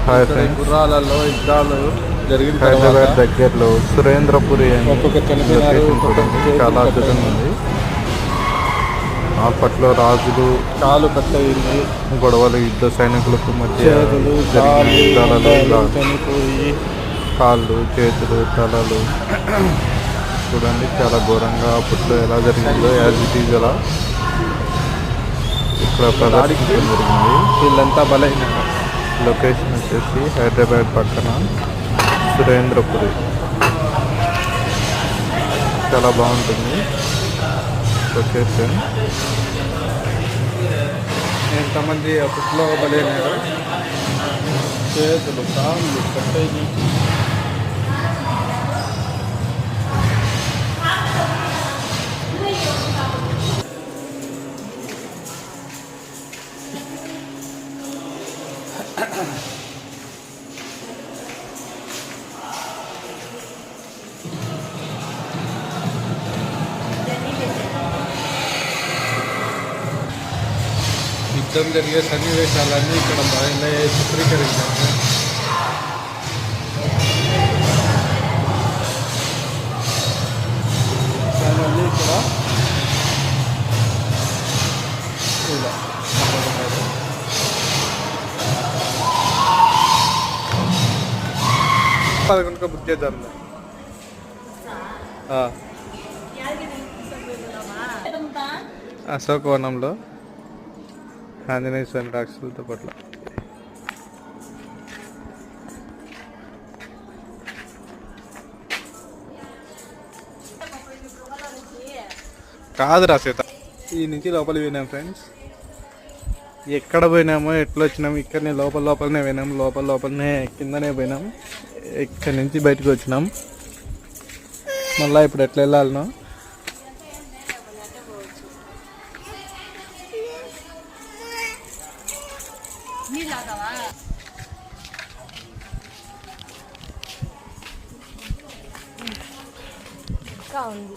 Hi friends, గుర్రాలలో యుద్ధాలు జరిగిన హైదరాబాద్ దగ్గరలో సురేంద్రపురి అని ఒక్కొక్కరు చనిపోయినారు, లొకేషన్ చూడండి. చాలా అద్భుతంగా ఉంది. అప్పట్లో రాజులు కాలు కట్టయింది, గొడవలు, యుద్ధ సైనికులకు మధ్య చేతులు జరిగిన యుద్ధాలలో ఇలా చనిపోయి కాళ్ళు, చేతులు, తలలు చూడండి. చాలా ఘోరంగా అప్పట్లో ఎలా జరిగిందో యాజ్ ఇట్ ఈజ్ అలా ఇక్కడ ప్రదర్శించడం జరిగింది. వీళ్ళంతా బలైన లొకేషన్ వచ్చేసి హైదరాబాద్ పక్కన సురేంద్రపురి. చాలా బాగుంటుంది లొకేషన్. ఎంతమంది అప్పట్లో బలైనారు, చేతులు కాళ్ళు కట్టయి. యుద్ధం జరిగే సన్నివేశాలన్నీ ఇక్కడ బాగా చిత్రీకరించాము. మళ్ళీ ఇక్కడ ఇలా పదకొండుగా బుక్ చేద్దాం. అశోకవనంలో ఆంజనేయ స్వామి రాక్షసులతో పాటు కాదురా సీత. ఈ నుంచి లోపలికి పోయినాం ఫ్రెండ్స్. ఎక్కడ పోయినామో ఎట్లా వచ్చినాము, ఇక్కడనే లోపలనే పోయినాం, లోపలనే కిందనే పోయినాం. ఇక్కడి నుంచి బయటకు వచ్చినాం. మళ్ళీ ఇప్పుడు ఎట్లా వెళ్ళాలనో ఉంది.